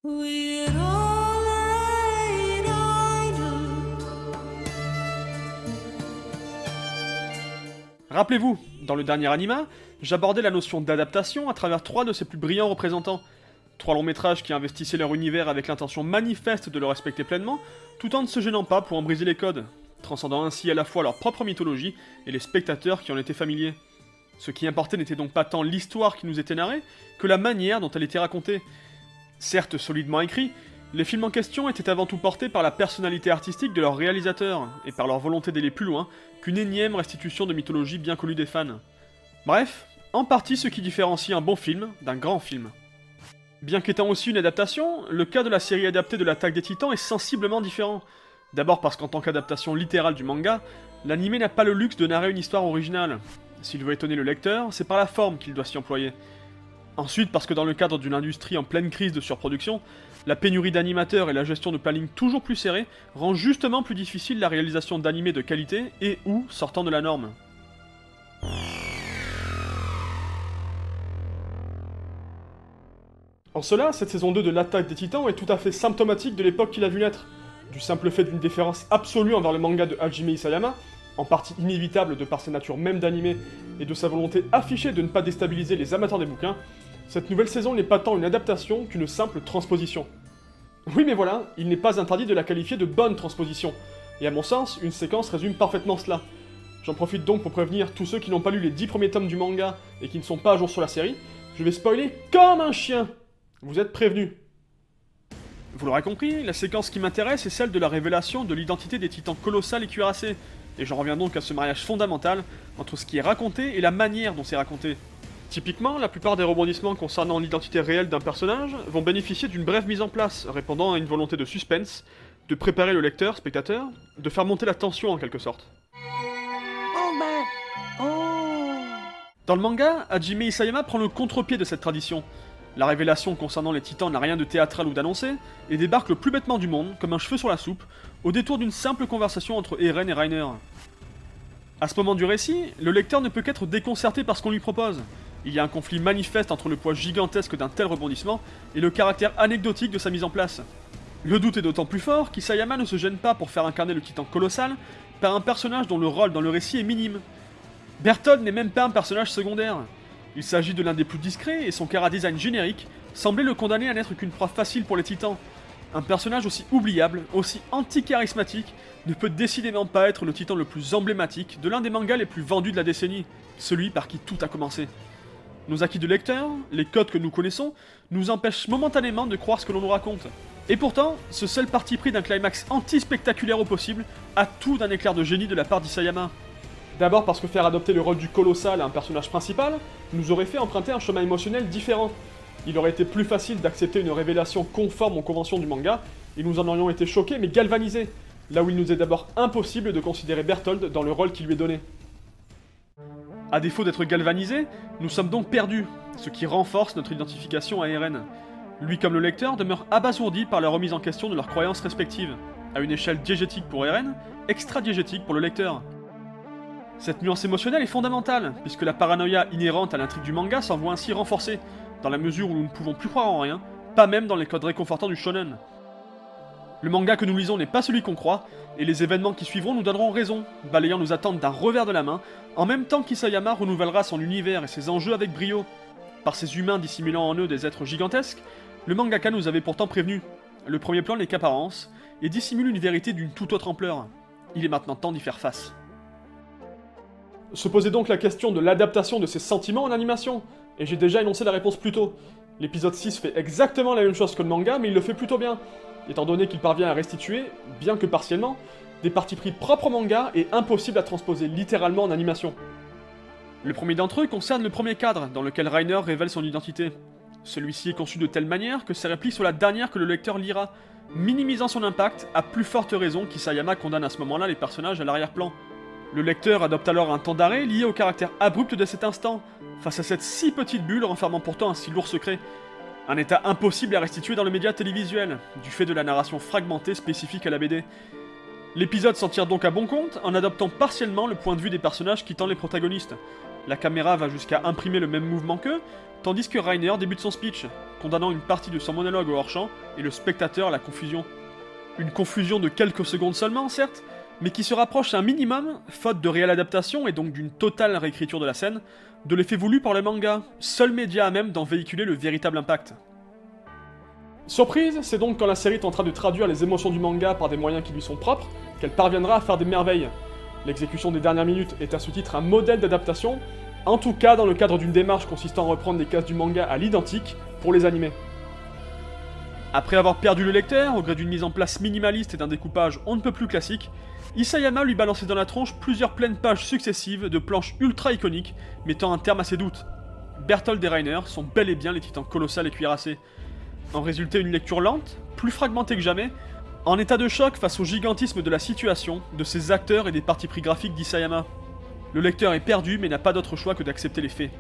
We're all idle. Rappelez-vous, dans le dernier anima, j'abordais la notion d'adaptation à travers trois de ses plus brillants représentants. Trois longs métrages qui investissaient leur univers avec l'intention manifeste de le respecter pleinement, tout en ne se gênant pas pour en briser les codes, transcendant ainsi à la fois leur propre mythologie et les spectateurs qui en étaient familiers. Ce qui importait n'était donc pas tant l'histoire qui nous était narrée, que la manière dont elle était racontée. Certes solidement écrits, les films en question étaient avant tout portés par la personnalité artistique de leurs réalisateurs, et par leur volonté d'aller plus loin qu'une énième restitution de mythologie bien connue des fans. Bref, en partie ce qui différencie un bon film d'un grand film. Bien qu'étant aussi une adaptation, le cas de la série adaptée de l'Attaque des Titans est sensiblement différent. D'abord parce qu'en tant qu'adaptation littérale du manga, l'anime n'a pas le luxe de narrer une histoire originale. S'il veut étonner le lecteur, c'est par la forme qu'il doit s'y employer. Ensuite parce que dans le cadre d'une industrie en pleine crise de surproduction, la pénurie d'animateurs et la gestion de planning toujours plus serrée rend justement plus difficile la réalisation d'animés de qualité et ou sortant de la norme. En cela, cette saison 2 de l'Attaque des Titans est tout à fait symptomatique de l'époque qu'il a vu naître. Du simple fait d'une déférence absolue envers le manga de Hajime Isayama, en partie inévitable de par sa nature même d'animé et de sa volonté affichée de ne pas déstabiliser les amateurs des bouquins, cette nouvelle saison n'est pas tant une adaptation qu'une simple transposition. Oui mais voilà, il n'est pas interdit de la qualifier de bonne transposition, et à mon sens, une séquence résume parfaitement cela. J'en profite donc pour prévenir tous ceux qui n'ont pas lu les 10 premiers tomes du manga et qui ne sont pas à jour sur la série, je vais spoiler comme un chien. Vous êtes prévenus. Vous l'aurez compris, la séquence qui m'intéresse est celle de la révélation de l'identité des titans colossales et cuirassés, et j'en reviens donc à ce mariage fondamental entre ce qui est raconté et la manière dont c'est raconté. Typiquement, la plupart des rebondissements concernant l'identité réelle d'un personnage vont bénéficier d'une brève mise en place, répondant à une volonté de suspense, de préparer le lecteur, spectateur, de faire monter la tension en quelque sorte. Dans le manga, Hajime Isayama prend le contre-pied de cette tradition. La révélation concernant les titans n'a rien de théâtral ou d'annoncé, et débarque le plus bêtement du monde, comme un cheveu sur la soupe, au détour d'une simple conversation entre Eren et Reiner. À ce moment du récit, le lecteur ne peut qu'être déconcerté par ce qu'on lui propose. Il y a un conflit manifeste entre le poids gigantesque d'un tel rebondissement et le caractère anecdotique de sa mise en place. Le doute est d'autant plus fort qu'Isayama ne se gêne pas pour faire incarner le titan colossal par un personnage dont le rôle dans le récit est minime. Berthold n'est même pas un personnage secondaire. Il s'agit de l'un des plus discrets et son chara-design générique semblait le condamner à n'être qu'une proie facile pour les titans. Un personnage aussi oubliable, aussi anti-charismatique, ne peut décidément pas être le titan le plus emblématique de l'un des mangas les plus vendus de la décennie, celui par qui tout a commencé. Nos acquis de lecteur, les codes que nous connaissons, nous empêchent momentanément de croire ce que l'on nous raconte. Et pourtant, ce seul parti pris d'un climax anti-spectaculaire au possible a tout d'un éclair de génie de la part d'Isayama. D'abord parce que faire adopter le rôle du colossal à un personnage principal nous aurait fait emprunter un chemin émotionnel différent. Il aurait été plus facile d'accepter une révélation conforme aux conventions du manga, et nous en aurions été choqués mais galvanisés, là où il nous est d'abord impossible de considérer Berthold dans le rôle qui lui est donné. À défaut d'être galvanisés, nous sommes donc perdus, ce qui renforce notre identification à Eren. Lui comme le lecteur demeure abasourdi par la remise en question de leurs croyances respectives, à une échelle diégétique pour Eren, extra-diégétique pour le lecteur. Cette nuance émotionnelle est fondamentale, puisque la paranoïa inhérente à l'intrigue du manga s'en voit ainsi renforcée, dans la mesure où nous ne pouvons plus croire en rien, pas même dans les codes réconfortants du shonen. Le manga que nous lisons n'est pas celui qu'on croit, et les événements qui suivront nous donneront raison, balayant nos attentes d'un revers de la main, en même temps qu'Isayama renouvellera son univers et ses enjeux avec brio. Par ces humains dissimulant en eux des êtres gigantesques, le mangaka nous avait pourtant prévenu. Le premier plan n'est qu'apparence, et dissimule une vérité d'une toute autre ampleur. Il est maintenant temps d'y faire face. Se posait donc la question de l'adaptation de ces sentiments en animation, et j'ai déjà énoncé la réponse plus tôt. L'épisode 6 fait exactement la même chose que le manga, mais il le fait plutôt bien, étant donné qu'il parvient à restituer, bien que partiellement, des parties pris propres au manga et impossibles à transposer littéralement en animation. Le premier d'entre eux concerne le premier cadre, dans lequel Reiner révèle son identité. Celui-ci est conçu de telle manière que ses répliques sont la dernière que le lecteur lira, minimisant son impact, à plus forte raison qu'Isayama condamne à ce moment-là les personnages à l'arrière-plan. Le lecteur adopte alors un temps d'arrêt lié au caractère abrupt de cet instant, face à cette si petite bulle renfermant pourtant un si lourd secret. Un état impossible à restituer dans le média télévisuel, du fait de la narration fragmentée spécifique à la BD. L'épisode s'en tire donc à bon compte en adoptant partiellement le point de vue des personnages quittant les protagonistes. La caméra va jusqu'à imprimer le même mouvement qu'eux, tandis que Reiner débute son speech, condamnant une partie de son monologue au hors-champ et le spectateur à la confusion. Une confusion de quelques secondes seulement, certes, mais qui se rapproche un minimum, faute de réelle adaptation et donc d'une totale réécriture de la scène, de l'effet voulu par le manga, seul média à même d'en véhiculer le véritable impact. Surprise, c'est donc quand la série tentera de traduire les émotions du manga par des moyens qui lui sont propres, qu'elle parviendra à faire des merveilles. L'exécution des dernières minutes est à ce titre un modèle d'adaptation, en tout cas dans le cadre d'une démarche consistant à reprendre des cases du manga à l'identique pour les animer. Après avoir perdu le lecteur, au gré d'une mise en place minimaliste et d'un découpage on ne peut plus classique, Isayama lui balançait dans la tronche plusieurs pleines pages successives de planches ultra iconiques, mettant un terme à ses doutes. Berthold et Reiner sont bel et bien les titans colossales et cuirassés. En résultait une lecture lente, plus fragmentée que jamais, en état de choc face au gigantisme de la situation, de ses acteurs et des partis pris graphiques d'Isayama. Le lecteur est perdu mais n'a pas d'autre choix que d'accepter les faits.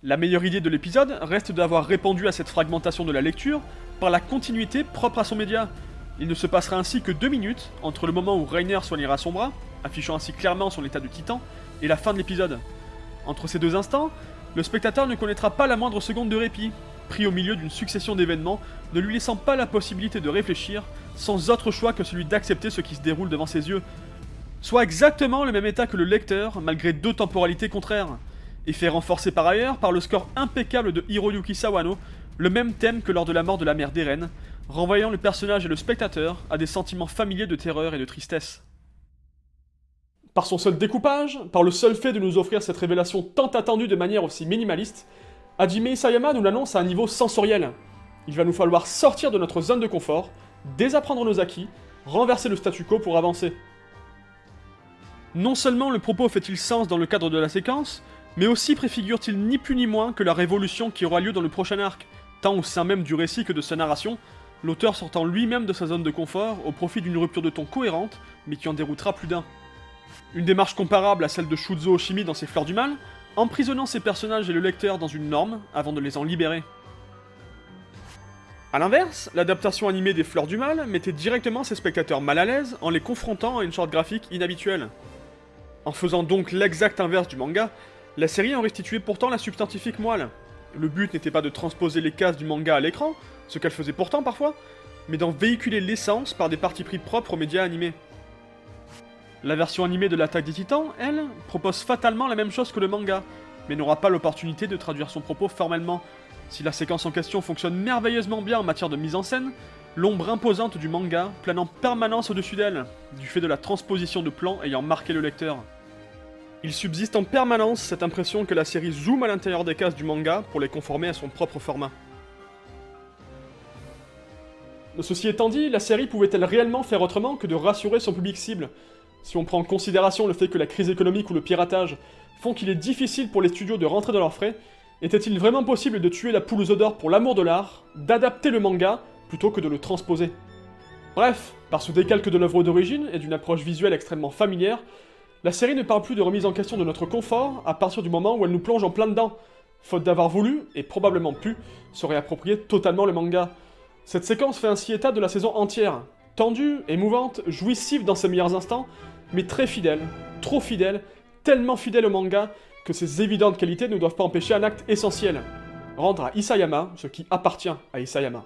La meilleure idée de l'épisode reste d'avoir répondu à cette fragmentation de la lecture par la continuité propre à son média. Il ne se passera ainsi que 2 minutes entre le moment où Reiner soignera son bras, affichant ainsi clairement son état de titan, et la fin de l'épisode. Entre ces deux instants, le spectateur ne connaîtra pas la moindre seconde de répit, pris au milieu d'une succession d'événements, ne lui laissant pas la possibilité de réfléchir, sans autre choix que celui d'accepter ce qui se déroule devant ses yeux. Soit exactement le même état que le lecteur, malgré 2 temporalités contraires. Effet renforcé par ailleurs par le score impeccable de Hiroyuki Sawano, le même thème que lors de la mort de la mère d'Eren, renvoyant le personnage et le spectateur à des sentiments familiers de terreur et de tristesse. Par son seul découpage, par le seul fait de nous offrir cette révélation tant attendue de manière aussi minimaliste, Hajime Isayama nous l'annonce à un niveau sensoriel. Il va nous falloir sortir de notre zone de confort, désapprendre nos acquis, renverser le statu quo pour avancer. Non seulement le propos fait-il sens dans le cadre de la séquence, mais aussi préfigure-t-il ni plus ni moins que la révolution qui aura lieu dans le prochain arc, tant au sein même du récit que de sa narration, l'auteur sortant lui-même de sa zone de confort au profit d'une rupture de ton cohérente, mais qui en déroutera plus d'un. Une démarche comparable à celle de Shuzo Oshimi dans ses Fleurs du Mal, emprisonnant ses personnages et le lecteur dans une norme avant de les en libérer. A l'inverse, l'adaptation animée des Fleurs du Mal mettait directement ses spectateurs mal à l'aise en les confrontant à une charte graphique inhabituelle. En faisant donc l'exact inverse du manga, la série en restituait pourtant la substantifique moelle. Le but n'était pas de transposer les cases du manga à l'écran, ce qu'elle faisait pourtant parfois, mais d'en véhiculer l'essence par des parties pris propres aux médias animés. La version animée de l'Attaque des Titans, elle, propose fatalement la même chose que le manga, mais n'aura pas l'opportunité de traduire son propos formellement. Si la séquence en question fonctionne merveilleusement bien en matière de mise en scène, l'ombre imposante du manga plane en permanence au-dessus d'elle, du fait de la transposition de plans ayant marqué le lecteur. Il subsiste en permanence cette impression que la série zoome à l'intérieur des cases du manga pour les conformer à son propre format. Ceci étant dit, la série pouvait-elle réellement faire autrement que de rassurer son public cible? Si on prend en considération le fait que la crise économique ou le piratage font qu'il est difficile pour les studios de rentrer dans leurs frais, était-il vraiment possible de tuer la poule aux œufs d'or pour l'amour de l'art, d'adapter le manga, plutôt que de le transposer? Bref, par ce décalque de l'œuvre d'origine et d'une approche visuelle extrêmement familière, la série ne parle plus de remise en question de notre confort à partir du moment où elle nous plonge en plein dedans, faute d'avoir voulu, et probablement pu, se réapproprier totalement le manga. Cette séquence fait ainsi état de la saison entière, tendue, émouvante, jouissive dans ses meilleurs instants, mais très fidèle, trop fidèle, tellement fidèle au manga que ces évidentes qualités ne doivent pas empêcher un acte essentiel, rendre à Isayama ce qui appartient à Isayama.